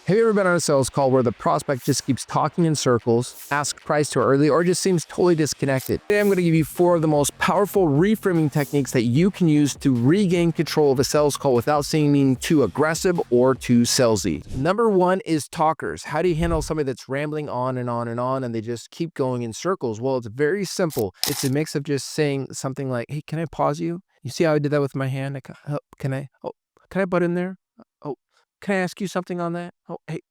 Have you ever been on a sales call where the prospect just keeps talking in circles, asks price too early, or just seems totally disconnected? Today I'm going to give you 4 of the most powerful reframing techniques that you can use to regain control of a sales call without seeming too aggressive or too salesy. Number 1 is talkers. How do you handle somebody that's rambling on and on and on and they just keep going in circles? Well, it's very simple. It's a mix of just saying something like, hey, can I pause you? You see how I did that with my hand? Can I butt in there? Oh, can I ask you something on that? Oh, hey,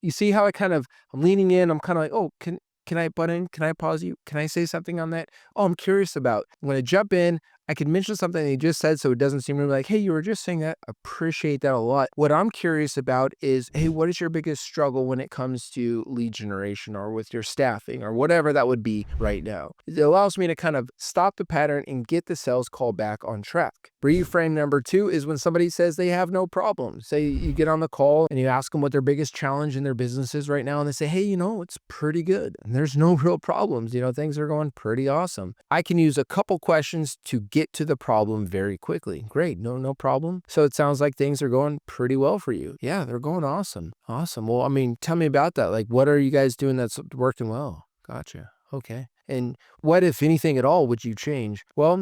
you see how I'm leaning in. I'm kind of like, oh, can I butt in? Can I pause you? Can I say something on that? Oh, I'm curious about. When I jump in, I can mention something they just said so it doesn't seem really like, hey, you were just saying that. Appreciate that a lot. What I'm curious about is, hey, what is your biggest struggle when it comes to lead generation or with your staffing or whatever that would be right now? It allows me to kind of stop the pattern and get the sales call back on track. Reframe number 2 is when somebody says they have no problem. Say you get on the call and you ask them what their biggest challenge in their business is right now, and they say, hey, it's pretty good. And there's no real problems. Things are going pretty awesome. I can use a couple questions to get to the problem very quickly. Great, no problem. So it sounds like things are going pretty well for you. Yeah, they're going awesome. Awesome. Well, tell me about that. Like, what are you guys doing that's working well? Gotcha. Okay. And what, if anything at all, would you change? Well,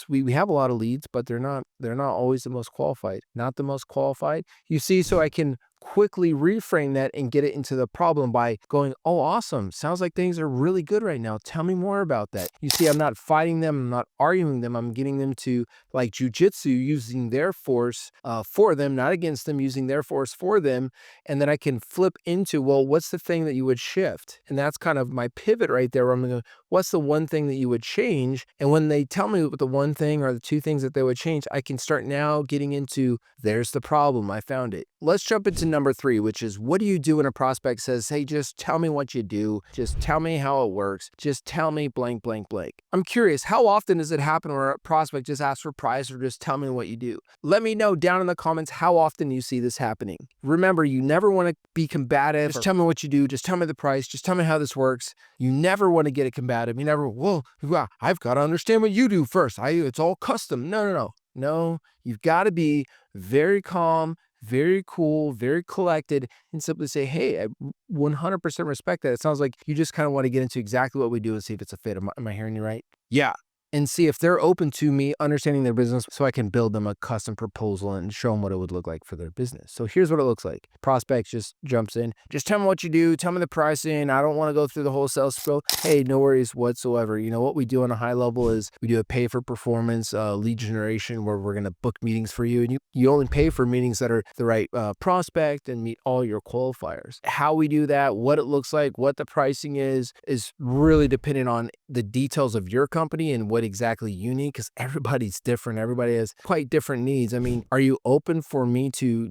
we have a lot of leads, but they're not always the most qualified. Not the most qualified. You see, so I can quickly reframe that and get it into the problem by going, oh, awesome. Sounds like things are really good right now. Tell me more about that. You see, I'm not fighting them. I'm not arguing them. I'm getting them to, like jujitsu, using their force for them, not against them, using their force for them. And then I can flip into, well, what's the thing that you would shift? And that's kind of my pivot right there where I'm going to go, what's the one thing that you would change? And when they tell me what the one thing or the 2 things that they would change, I can start now getting into, there's the problem. I found it. Let's jump into number 3, which is, what do you do when a prospect says, hey, just tell me what you do. Just tell me how it works. Just tell me blank, blank, blank. I'm curious, how often does it happen where a prospect just asks for price or just tell me what you do? Let me know down in the comments how often you see this happening. Remember, you never want to be combative. Just tell me what you do. Just tell me the price. Just tell me how this works. You never want to get it combative. You never, well, I've got to understand what you do first. It's all custom. No, you've got to be very calm, very cool, very collected, and simply say, hey, I 100% respect that. It sounds like you just kind of want to get into exactly what we do and see if it's a fit. Am I hearing you right? Yeah. And see if they're open to me understanding their business so I can build them a custom proposal and show them what it would look like for their business. So here's what it looks like. Prospect just jumps in. Just tell me what you do. Tell me the pricing. I don't want to go through the whole sales spiel. Hey, no worries whatsoever. What we do on a high level is we do a pay for performance lead generation where we're going to book meetings for you. And you only pay for meetings that are the right prospect and meet all your qualifiers. How we do that, what it looks like, what the pricing is really dependent on the details of your company and what exactly you need, because everybody's different. Everybody has quite different needs. Are you open for me to,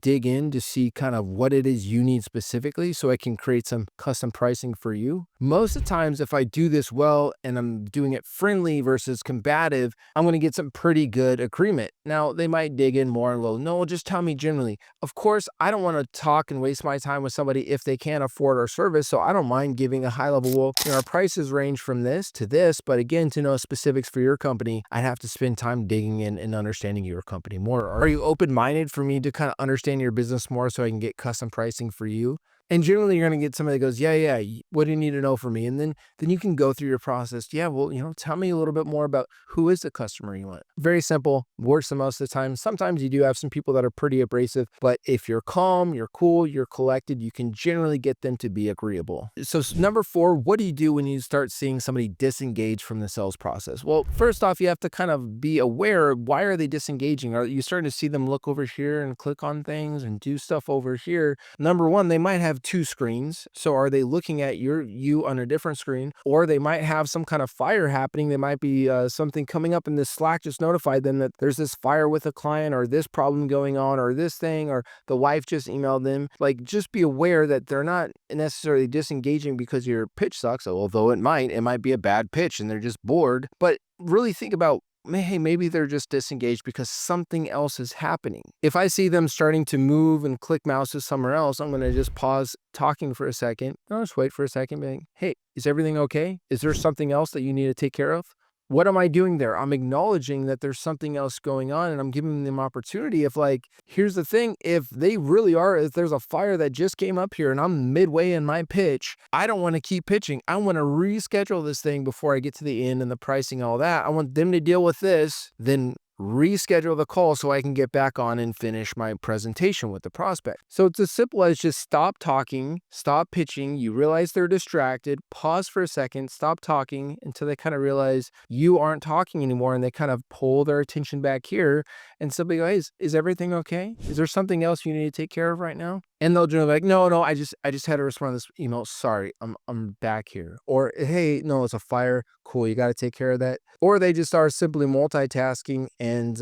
dig in to see kind of what it is you need specifically so I can create some custom pricing for you? Most of the times, if I do this well and I'm doing it friendly versus combative, I'm going to get some pretty good agreement. Now, they might dig in more and go, no, just tell me generally. Of course, I don't want to talk and waste my time with somebody if they can't afford our service, so I don't mind giving a high level, well, our prices range from this to this, but again, to know specifics for your company, I'd have to spend time digging in and understanding your company more. Are you open-minded for me to kind of understand your business more so I can get custom pricing for you? And generally, you're going to get somebody that goes, yeah, what do you need to know from me? And then you can go through your process. Yeah, well, tell me a little bit more about who is the customer you want. Very simple, works the most of the time. Sometimes you do have some people that are pretty abrasive, but if you're calm, you're cool, you're collected, you can generally get them to be agreeable. So number 4, what do you do when you start seeing somebody disengage from the sales process? Well, first off, you have to kind of be aware, why are they disengaging? Are you starting to see them look over here and click on things and do stuff over here? Number 1, they might have 2 screens. So are they looking at you on a different screen? Or they might have some kind of fire happening. There might be something coming up in this Slack just notified them that there's this fire with a client or this problem going on or this thing, or the wife just emailed them. Like, just be aware that they're not necessarily disengaging because your pitch sucks, although it might be a bad pitch and they're just bored. But really think about, hey, maybe they're just disengaged because something else is happening. If I see them starting to move and click mouses somewhere else, I'm going to just pause talking for a second. I'll just wait for a second, being, hey, is everything okay? Is there something else that you need to take care of? What am I doing there? I'm acknowledging that there's something else going on, and I'm giving them opportunity. If like, here's the thing, if they really are, if there's a fire that just came up here and I'm midway in my pitch, I don't want to keep pitching. I want to reschedule this thing before I get to the end and the pricing, all that. I want them to deal with this, then reschedule the call so I can get back on and finish my presentation with the prospect. So it's as simple as just stop talking, stop pitching. You realize they're distracted, pause for a second, stop talking until they kind of realize you aren't talking anymore, and they kind of pull their attention back here and simply go, hey, is everything okay? Is there something else you need to take care of right now? And they'll generally be like, no, I just had to respond to this email. Sorry, I'm back here. Or, hey, no, it's a fire. Cool, you got to take care of that. Or they just are simply multitasking, and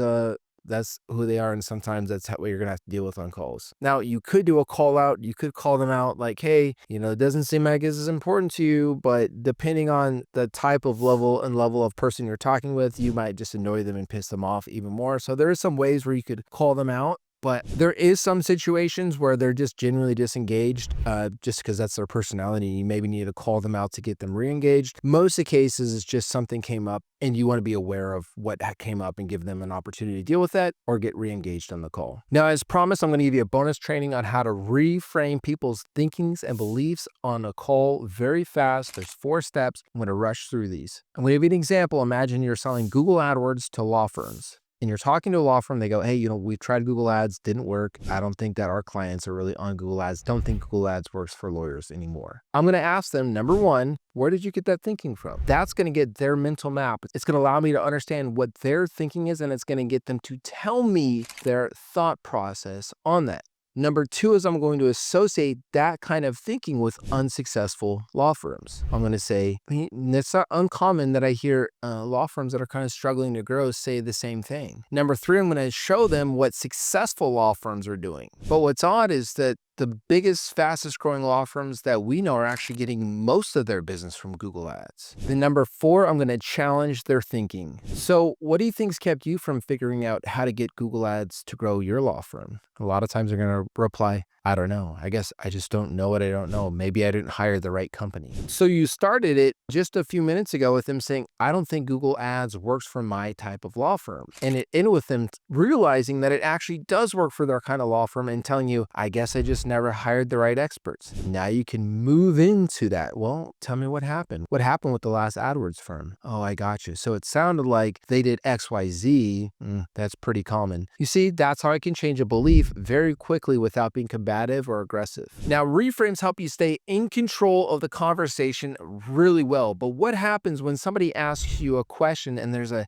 that's who they are. And sometimes that's what you're going to have to deal with on calls. Now, you could do a call out. You could call them out like, hey, it doesn't seem like this is important to you, but depending on the type of level of person you're talking with, you might just annoy them and piss them off even more. So there are some ways where you could call them out. But there is some situations where they're just genuinely disengaged, just because that's their personality. You maybe need to call them out to get them re-engaged. Most of the cases, it's just something came up and you want to be aware of what came up and give them an opportunity to deal with that or get re-engaged on the call. Now, as promised, I'm going to give you a bonus training on how to reframe people's thinkings and beliefs on a call very fast. There's 4 steps. I'm going to rush through these. I'm going to give you an example. Imagine you're selling Google AdWords to law firms. And you're talking to a law firm, they go, hey, we've tried Google Ads, didn't work. I don't think that our clients are really on Google Ads. Don't think Google Ads works for lawyers anymore. I'm going to ask them, number one, where did you get that thinking from? That's going to get their mental map. It's going to allow me to understand what their thinking is, and it's going to get them to tell me their thought process on that. Number 2 is I'm going to associate that kind of thinking with unsuccessful law firms. I'm going to say, it's not uncommon that I hear law firms that are kind of struggling to grow say the same thing. Number 3, I'm going to show them what successful law firms are doing. But what's odd is that the biggest, fastest growing law firms that we know are actually getting most of their business from Google Ads. Then number 4, I'm going to challenge their thinking. So what do you think's kept you from figuring out how to get Google Ads to grow your law firm? A lot of times they're going to reply, I don't know. I guess I just don't know what I don't know. Maybe I didn't hire the right company. So you started it just a few minutes ago with them saying, I don't think Google Ads works for my type of law firm. And it ended with them realizing that it actually does work for their kind of law firm and telling you, I guess I just never hired the right experts. Now you can move into that. Well, tell me what happened. What happened with the last AdWords firm? Oh, I got you. So it sounded like they did XYZ. That's pretty common. You see, that's how I can change a belief very quickly without being combative or aggressive. Now, reframes help you stay in control of the conversation really well. But what happens when somebody asks you a question and there's a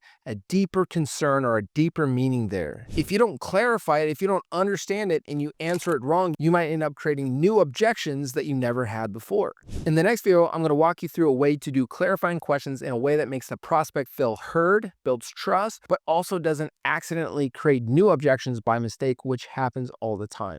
deeper concern or a deeper meaning there? If you don't clarify it, if you don't understand it and you answer it wrong, you might end up creating new objections that you never had before. In the next video, I'm going to walk you through a way to do clarifying questions in a way that makes the prospect feel heard, builds trust, but also doesn't accidentally create new objections by mistake, which happens all the time.